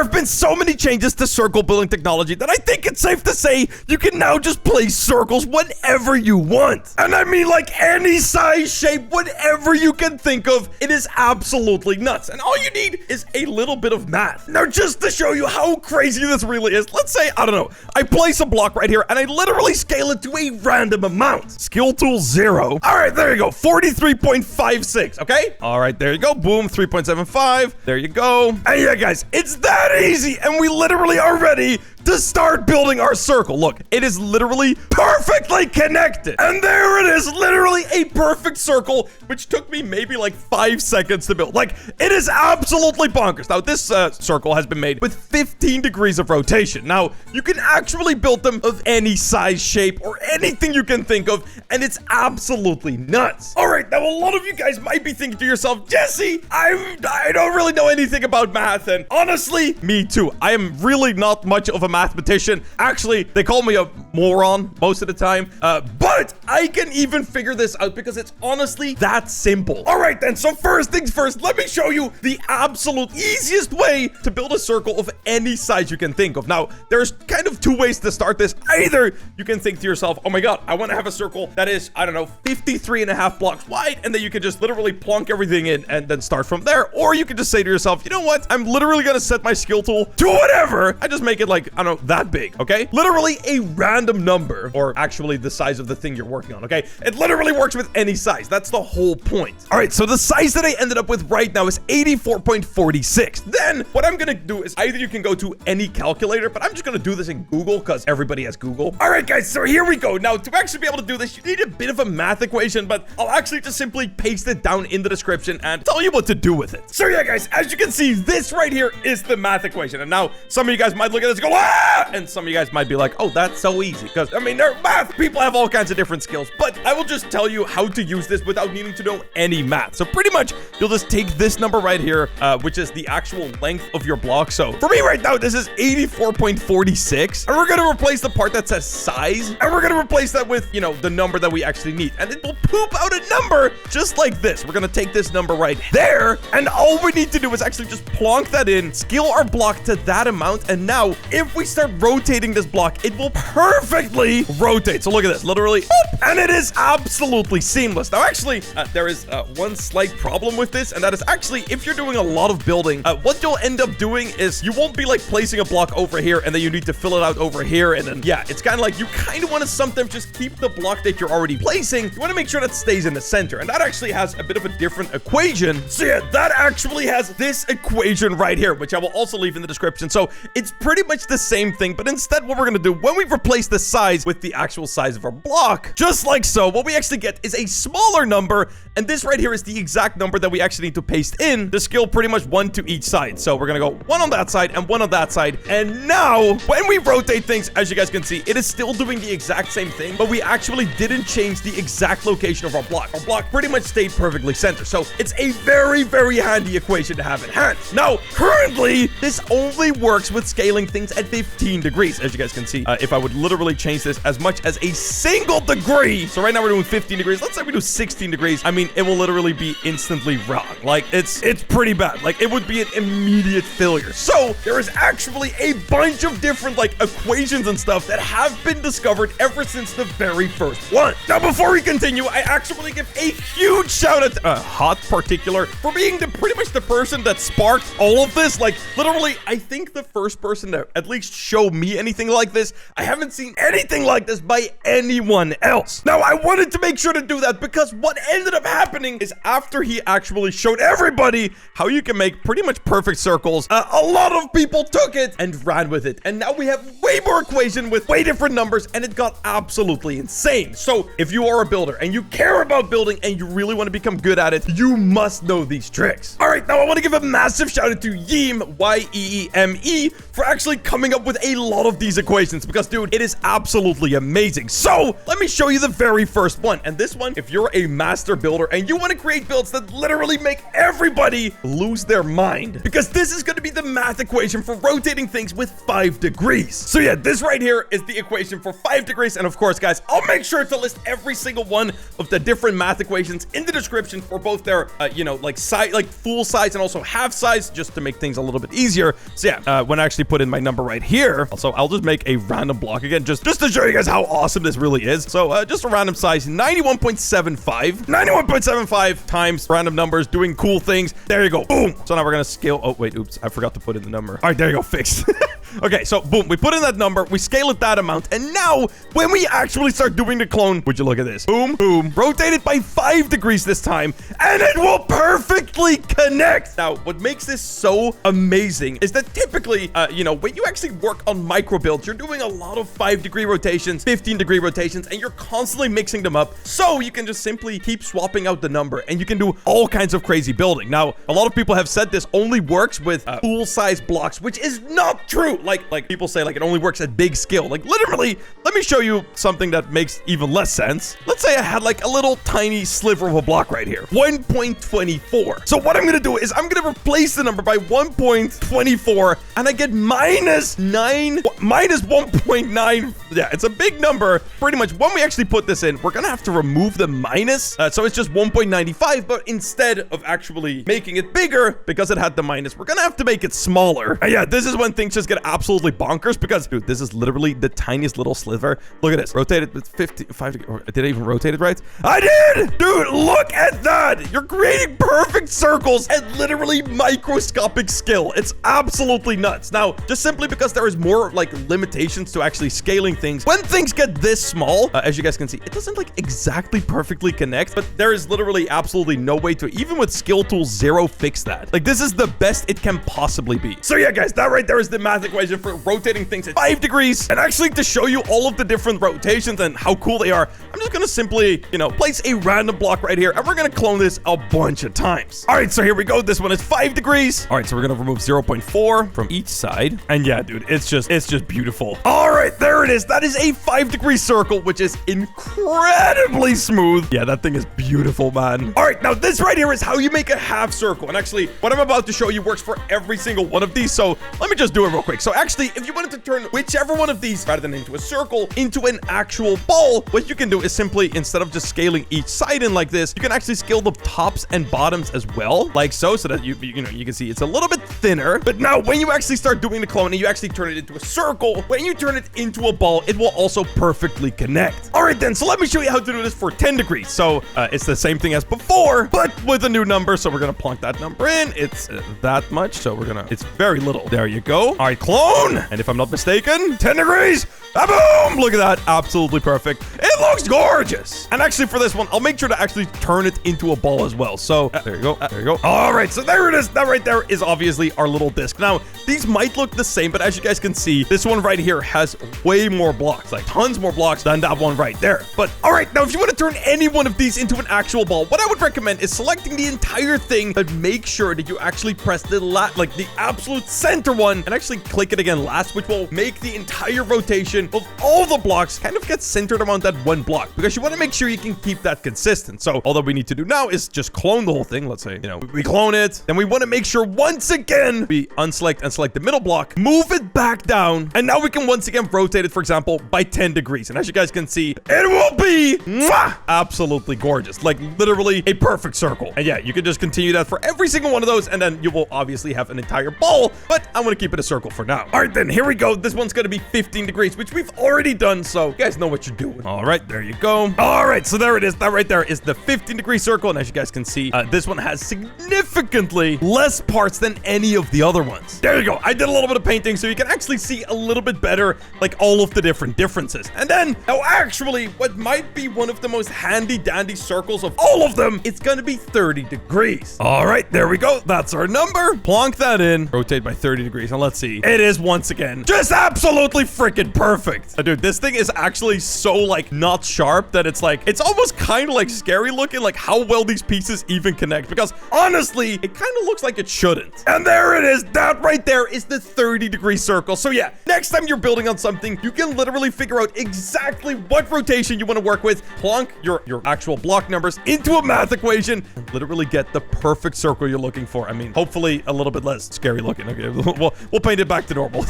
there have been so many changes to circle building technology that I think it's safe to say you can now just place circles whenever you want. And I mean like any size, shape, whatever you can think of. It is absolutely nuts. And all you need is a little bit of math. Now, just to show you how crazy this really is, let's say, I don't know, I place a block right here and I literally scale it to a random amount. Skill tool 0. All right, there you go. 43.56. Okay. All right, there you go. Boom. 3.75. There you go. And yeah, guys, it's that easy. And we literally are ready to start building our circle. Look, it is literally perfectly connected. And there it is, literally a perfect circle, which took me maybe like 5 seconds to build. Like, it is absolutely bonkers. Now, this circle has been made with 15 degrees of rotation. Now, you can actually build them of any size, shape, or anything you can think of, and it's absolutely nuts. All right, now a lot of you guys might be thinking to yourself, Jesse, I don't really know anything about math, and honestly, me too. I am really not much of a mathematician. Actually, they call me a moron most of the time, but I can even figure this out because it's honestly that simple. All right then, so first things first, let me show you the absolute easiest way to build a circle of any size you can think of. Now, there's kind of two ways to start this. Either you can think to yourself, oh my god, I want to have a circle that is, I don't know, 53.5 blocks wide, and then you can just literally plonk everything in and then start from there. Or you can just say to yourself, you know what, I'm literally gonna set my skill tool to whatever. I just make it like, I don't know, that big, okay? Literally a random number, or actually the size of the thing you're working on, okay? It literally works with any size. That's the whole point. All right, so the size that I ended up with right now is 84.46. Then what I'm gonna do is either you can go to any calculator, but I'm just gonna do this in Google because everybody has Google. All right, guys, so here we go. Now, to actually be able to do this, you need a bit of a math equation, but I'll actually just simply paste it down in the description and tell you what to do with it. So yeah, guys, as you can see, this right here is the math equation. And now some of you guys might look at this and go, ah! And some of you guys might be like, oh, that's so easy. Because, I mean, they're math. People have all kinds of different skills. But I will just tell you how to use this without needing to know any math. So pretty much, you'll just take this number right here, which is the actual length of your block. So for me right now, this is 84.46. And we're going to replace the part that says size. And we're going to replace that with, you know, the number that we actually need. And it will poop out a number just like this. We're going to take this number right there. And all we need to do is actually just plonk that in, scale our block to that amount. And now, if we start rotating this block, it will perfectly rotate. So look at this, literally, boop, and it is absolutely seamless. Now, actually, there is one slight problem with this, and that is actually, if you're doing a lot of building, what you'll end up doing is you won't be like placing a block over here, and then you need to fill it out over here, and then, yeah, it's kind of like you kind of want to sometimes just keep the block that you're already placing. You want to make sure that stays in the center, and that actually has a bit of a different equation. So yeah, that actually has this equation right here, which I will also leave in the description. So it's pretty much the same thing, but instead what we're going to do when we replace the size with the actual size of our block, just like so, what we actually get is a smaller number, and this right here is the exact number that we actually need to paste in to scale pretty much 1 to each side. So we're going to go 1 on that side and 1 on that side. And now when we rotate things, as you guys can see, it is still doing the exact same thing, but we actually didn't change the exact location of our block. Our block pretty much stayed perfectly centered. So it's a very, very handy equation to have in hand. Now, currently, this only works with scaling things at 15 degrees. As you guys can see, if I would literally change this as much as a single degree. So right now we're doing 15 degrees. Let's say we do 16 degrees. I mean, it will literally be instantly wrong. Like, it's pretty bad. Like, it would be an immediate failure. So there is actually a bunch of different, like, equations and stuff that have been discovered ever since the very first one. Now, before we continue, I actually give a huge shout out to Hot Particular for being pretty much the person that sparked all of this. Like, literally, I think the first person to at least show me anything like this. I haven't seen anything like this by anyone else. Now, I wanted to make sure to do that because what ended up happening is after he actually showed everybody how you can make pretty much perfect circles, a lot of people took it and ran with it. And now we have way more equation with way different numbers, and it got absolutely insane. So if you are a builder and you care about building and you really want to become good at it, you must know these tricks. All right, now I want to give a massive shout out to Yeeme, Y-E-E-M-E, for actually coming coming up with a lot of these equations because, dude, it is absolutely amazing. So let me show you the very first one. And this one, if you're a master builder and you want to create builds that literally make everybody lose their mind, because this is going to be the math equation for rotating things with 5 degrees. So yeah, this right here is the equation for 5 degrees. And of course, guys, I'll make sure to list every single one of the different math equations in the description for both their, you know, like size, like full size and also half size, just to make things a little bit easier. So yeah, when I actually put in my number right here, also I'll just make a random block again, just to show you guys how awesome this really is. So just a random size, 91.75 times random numbers doing cool things. There you go. Boom. So now we're gonna scale. Oh wait, oops, I forgot to put in the number. All right, there you go, fixed. Okay, so boom, we put in that number, we scale it that amount, and now when we actually start doing the clone, would you look at this? Boom, boom, rotate it by 5 degrees this time, and it will perfectly connect. Now, what makes this so amazing is that typically, you know, when you actually work on micro builds, you're doing a lot of 5-degree rotations, 15-degree rotations, and you're constantly mixing them up, so you can just simply keep swapping out the number, and you can do all kinds of crazy building. Now, a lot of people have said this only works with full-size blocks, which is not true. Like people say, like, it only works at big scale. Like, literally, let me show you something that makes even less sense. Let's say I had like a little tiny sliver of a block right here, 1.24. So what I'm gonna do is I'm gonna replace the number by 1.24, and I get minus 1.9. Yeah, it's a big number. Pretty much when we actually put this in, we're gonna have to remove the minus, so it's just 1.95. But instead of actually making it bigger because it had the minus, we're gonna have to make it smaller. And yeah, this is when things just get absolutely bonkers because, dude, this is literally the tiniest little sliver. Look at this. Rotate it with 55 degrees. Did I even rotate it right? I did! Dude, look at that! You're creating perfect circles at literally microscopic scale. It's absolutely nuts. Now, just simply because there is more, like, limitations to actually scaling things, when things get this small, as you guys can see, it doesn't, like, exactly perfectly connect, but there is literally absolutely no way to, even with skill tool 0, fix that. Like, this is the best it can possibly be. So yeah, guys, that right there is the math equation for rotating things at 5 degrees. And actually, to show you all of the different rotations and how cool they are, I'm just gonna simply, you know, place a random block right here, and we're gonna clone this a bunch of times. All right, so here we go. This one is 5 degrees. All right, so we're gonna remove 0.4 from each side. And yeah, dude, it's just beautiful. All right, there it is. That is a 5-degree circle, which is incredibly smooth. Yeah, that thing is beautiful, man. All right, now this right here is how you make a half circle. And actually, what I'm about to show you works for every single one of these. So let me just do it real quick. So actually, if you wanted to turn whichever one of these, rather than into a circle, into an actual ball, what you can do is simply, instead of just scaling each side in like this, you can actually scale the tops and bottoms as well, like so that you know, you can see it's a little bit thinner. But now when you actually start doing the clone and you actually turn it into a circle, when you turn it into a ball, it will also perfectly connect. All right then, so let me show you how to do this for 10 degrees. So it's the same thing as before, but with a new number. So we're gonna plunk that number in. It's that much, so it's very little. There you go. All right, clone. And if I'm not mistaken, 10 degrees. Boom! Look at that. Absolutely perfect. It looks gorgeous. And actually, for this one, I'll make sure to actually turn it into a ball as well. So there you go. There you go. All right. So there it is. That right there is obviously our little disc. Now, these might look the same, but as you guys can see, this one right here has way more blocks, like tons more blocks than that one right there. But all right. Now, if you want to turn any one of these into an actual ball, what I would recommend is selecting the entire thing, but make sure that you actually press the absolute center one and actually click it again last, which will make the entire rotation of all the blocks kind of get centered around that one block, because you want to make sure you can keep that consistent. So all that we need to do now is just clone the whole thing. Let's say, you know, we clone it, then we want to make sure once again we unselect and select the middle block, move it back down, and now we can once again rotate it, for example, by 10 degrees. And as you guys can see, it will be absolutely gorgeous, like literally a perfect circle. And yeah, you can just continue that for every single one of those, and then you will obviously have an entire ball, but I'm going to keep it a circle for now. All right, then here we go. This one's going to be 15 degrees, which we've already done, so you guys know what you're doing. All right, there you go. All right, so there it is. That right there is the 15-degree circle, and as you guys can see, this one has significantly less parts than any of the other ones. There you go. I did a little bit of painting, so you can actually see a little bit better, like all of the different differences. And then, now actually, what might be one of the most handy-dandy circles of all of them, it's gonna be 30 degrees. All right, there we go. That's our number. Plonk that in. Rotate by 30 degrees, and let's see. It is once again just absolutely freaking perfect. Dude, this thing is actually so, like, not sharp that it's like, it's almost kind of like scary looking, like how well these pieces even connect, because honestly, it kind of looks like it shouldn't. And there it is. That right there is the 30-degree circles. So yeah, next time you're building on something, you can literally figure out exactly what rotation you want to work with, plonk your actual block numbers into a math equation, and literally get the perfect circle you're looking for. I mean, hopefully a little bit less scary looking. Okay, we'll paint it back to normal.